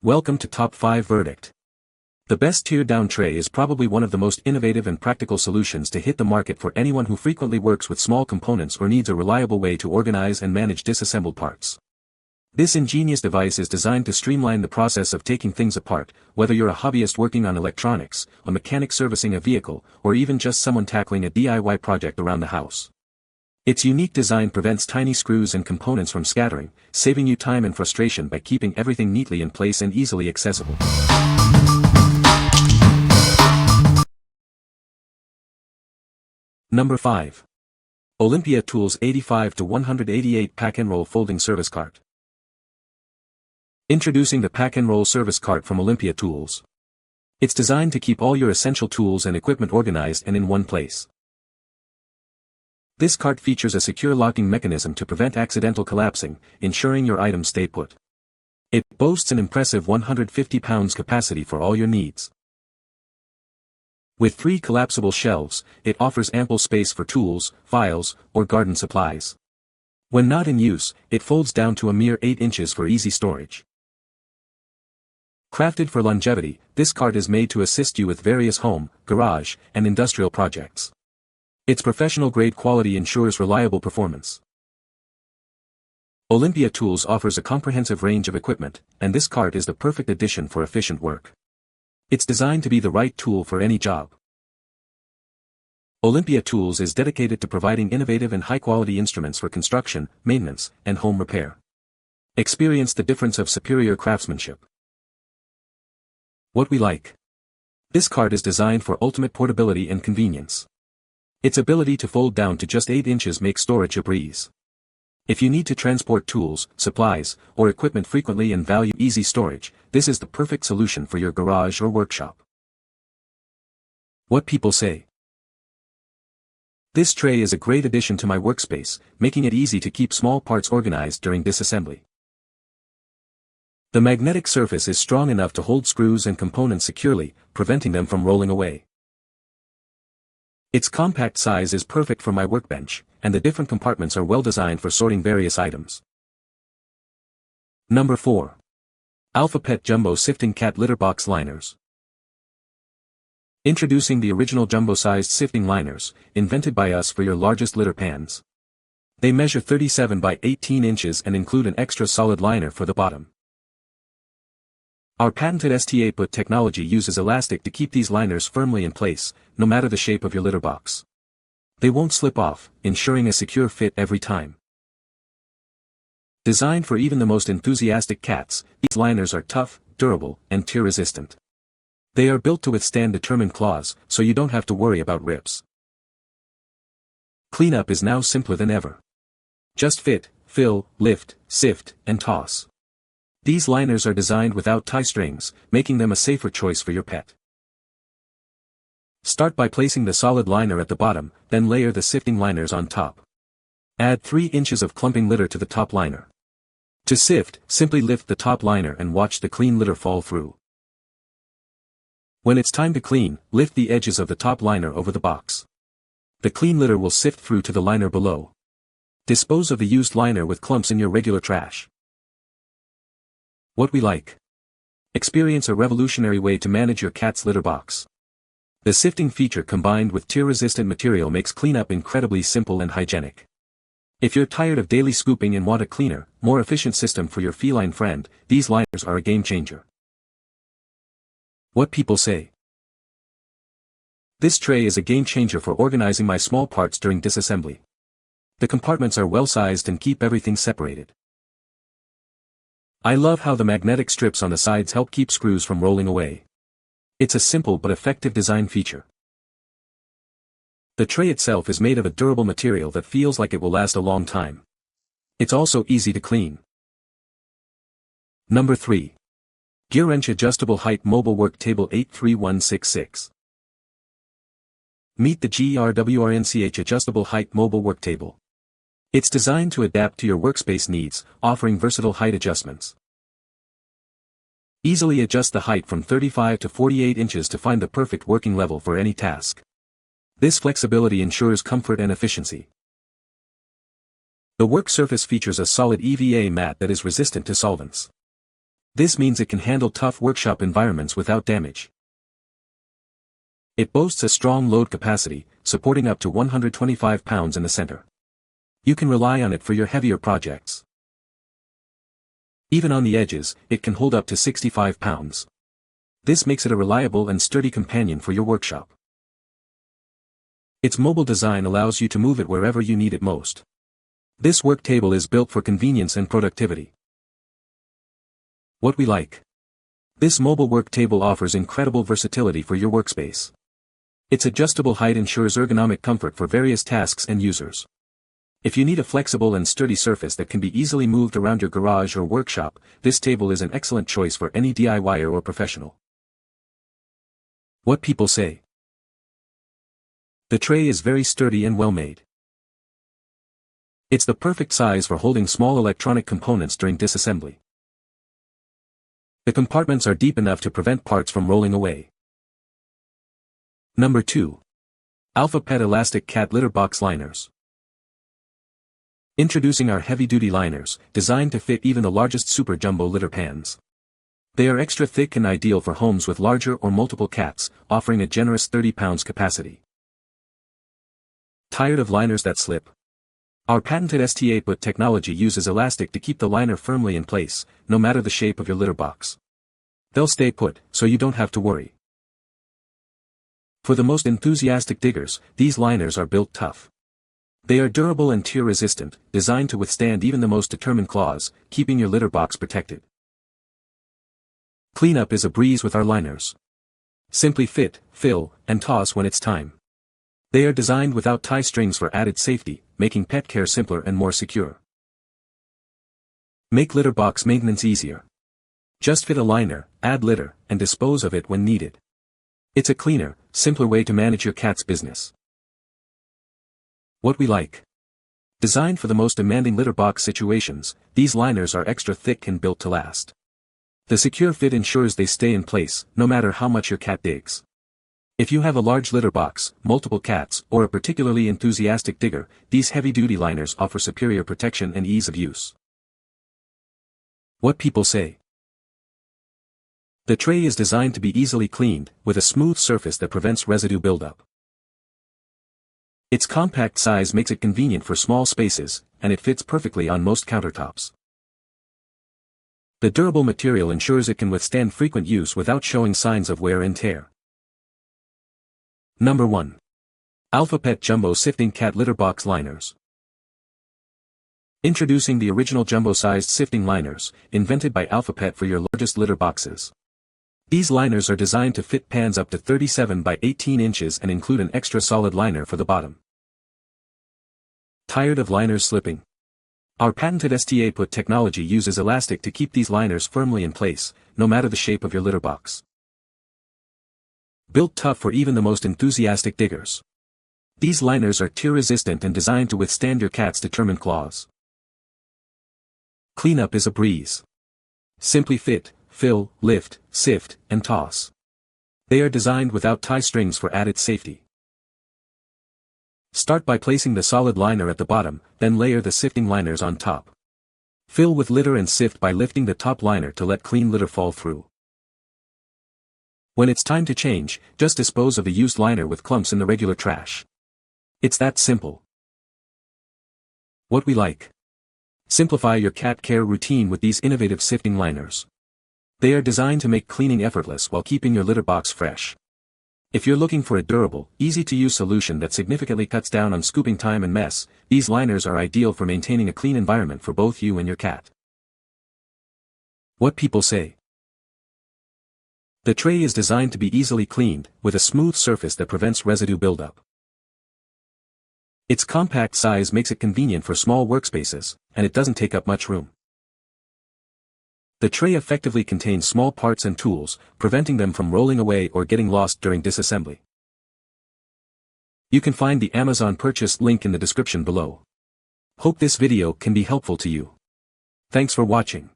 Welcome to Top 5 Verdict. The best tear-down tray is probably one of the most innovative and practical solutions to hit the market for anyone who frequently works with small components or needs a reliable way to organize and manage disassembled parts. This ingenious device is designed to streamline the process of taking things apart, whether you're a hobbyist working on electronics, a mechanic servicing a vehicle, or even just someone tackling a DIY project around the house. Its unique design prevents tiny screws and components from scattering, saving you time and frustration by keeping everything neatly in place and easily accessible. Number 5. Olympia Tools 85 to 188 Pack and Roll Folding Service Cart. Introducing the Pack and Roll Service Cart from Olympia Tools. It's designed to keep all your essential tools and equipment organized and in one place. This cart features a secure locking mechanism to prevent accidental collapsing, ensuring your items stay put. It boasts an impressive 150 pounds capacity for all your needs. With 3 collapsible shelves, it offers ample space for tools, files, or garden supplies. When not in use, it folds down to a mere 8 inches for easy storage. Crafted for longevity, this cart is made to assist you with various home, garage, and industrial projects. Its professional-grade quality ensures reliable performance. Olympia Tools offers a comprehensive range of equipment, and this cart is the perfect addition for efficient work. It's designed to be the right tool for any job. Olympia Tools is dedicated to providing innovative and high-quality instruments for construction, maintenance, and home repair. Experience the difference of superior craftsmanship. What we like. This cart is designed for ultimate portability and convenience. Its ability to fold down to just 8 inches makes storage a breeze. If you need to transport tools, supplies, or equipment frequently and value easy storage, this is the perfect solution for your garage or workshop. What people say. This tray is a great addition to my workspace, making it easy to keep small parts organized during disassembly. The magnetic surface is strong enough to hold screws and components securely, preventing them from rolling away. Its compact size is perfect for my workbench, and the different compartments are well designed for sorting various items. Number 4. Alfapet Jumbo Sifting Cat Litter Box Liners. Introducing the original jumbo-sized sifting liners, invented by us for your largest litter pans. They measure 37 by 18 inches and include an extra solid liner for the bottom. Our patented Sta-Put technology uses elastic to keep these liners firmly in place, no matter the shape of your litter box. They won't slip off, ensuring a secure fit every time. Designed for even the most enthusiastic cats, these liners are tough, durable, and tear-resistant. They are built to withstand determined claws, so you don't have to worry about rips. Cleanup is now simpler than ever. Just fit, fill, lift, sift, and toss. These liners are designed without tie strings, making them a safer choice for your pet. Start by placing the solid liner at the bottom, then layer the sifting liners on top. Add 3 inches of clumping litter to the top liner. To sift, simply lift the top liner and watch the clean litter fall through. When it's time to clean, lift the edges of the top liner over the box. The clean litter will sift through to the liner below. Dispose of the used liner with clumps in your regular trash. What we like. Experience a revolutionary way to manage your cat's litter box. The sifting feature combined with tear-resistant material makes cleanup incredibly simple and hygienic. If you're tired of daily scooping and want a cleaner, more efficient system for your feline friend, these liners are a game changer. What people say. This tray is a game changer for organizing my small parts during disassembly. The compartments are well sized and keep everything separated. I love how the magnetic strips on the sides help keep screws from rolling away. It's a simple but effective design feature. The tray itself is made of a durable material that feels like it will last a long time. It's also easy to clean. Number 3. GEARWRENCH Adjustable Height Mobile Work Table 83166. Meet the GEARWRENCH Adjustable Height Mobile Work Table. It's designed to adapt to your workspace needs, offering versatile height adjustments. Easily adjust the height from 35 to 48 inches to find the perfect working level for any task. This flexibility ensures comfort and efficiency. The work surface features a solid EVA mat that is resistant to solvents. This means it can handle tough workshop environments without damage. It boasts a strong load capacity, supporting up to 125 pounds in the center. You can rely on it for your heavier projects. Even on the edges, it can hold up to 65 pounds. This makes it a reliable and sturdy companion for your workshop. Its mobile design allows you to move it wherever you need it most. This work table is built for convenience and productivity. What we like. This mobile work table offers incredible versatility for your workspace. Its adjustable height ensures ergonomic comfort for various tasks and users. If you need a flexible and sturdy surface that can be easily moved around your garage or workshop, this table is an excellent choice for any DIYer or professional. What people say. The tray is very sturdy and well made. It's the perfect size for holding small electronic components during disassembly. The compartments are deep enough to prevent parts from rolling away. Number 2. Alfapet Elastic Cat Litter Box Liners. Introducing our heavy-duty liners, designed to fit even the largest super jumbo litter pans. They are extra thick and ideal for homes with larger or multiple cats, offering a generous 30 pounds capacity. Tired of liners that slip? Our patented Alfapet technology uses elastic to keep the liner firmly in place, no matter the shape of your litter box. They'll stay put, so you don't have to worry. For the most enthusiastic diggers, these liners are built tough. They are durable and tear-resistant, designed to withstand even the most determined claws, keeping your litter box protected. Cleanup is a breeze with our liners. Simply fit, fill, and toss when it's time. They are designed without tie strings for added safety, making pet care simpler and more secure. Make litter box maintenance easier. Just fit a liner, add litter, and dispose of it when needed. It's a cleaner, simpler way to manage your cat's business. What we like. Designed for the most demanding litter box situations, these liners are extra thick and built to last. The secure fit ensures they stay in place, no matter how much your cat digs. If you have a large litter box, multiple cats, or a particularly enthusiastic digger, these heavy-duty liners offer superior protection and ease of use. What people say. The tray is designed to be easily cleaned, with a smooth surface that prevents residue buildup. Its compact size makes it convenient for small spaces, and it fits perfectly on most countertops. The durable material ensures it can withstand frequent use without showing signs of wear and tear. Number 1. Alfapet Jumbo Sifting Cat Litter Box Liners. Introducing the original jumbo-sized sifting liners, invented by Alfapet for your largest litter boxes. These liners are designed to fit pans up to 37 by 18 inches and include an extra solid liner for the bottom. Tired of liners slipping? Our patented Alfapet technology uses elastic to keep these liners firmly in place, no matter the shape of your litter box. Built tough for even the most enthusiastic diggers. These liners are tear-resistant and designed to withstand your cat's determined claws. Cleanup is a breeze. Simply fit, fill, lift, sift, and toss. They are designed without tie strings for added safety. Start by placing the solid liner at the bottom, then layer the sifting liners on top. Fill with litter and sift by lifting the top liner to let clean litter fall through. When it's time to change, just dispose of the used liner with clumps in the regular trash. It's that simple. What we like. Simplify your cat care routine with these innovative sifting liners. They are designed to make cleaning effortless while keeping your litter box fresh. If you're looking for a durable, easy-to-use solution that significantly cuts down on scooping time and mess, these liners are ideal for maintaining a clean environment for both you and your cat. What people say. The tray is designed to be easily cleaned, with a smooth surface that prevents residue buildup. Its compact size makes it convenient for small workspaces, and it doesn't take up much room. The tray effectively contains small parts and tools, preventing them from rolling away or getting lost during disassembly. You can find the Amazon purchase link in the description below. Hope this video can be helpful to you. Thanks for watching.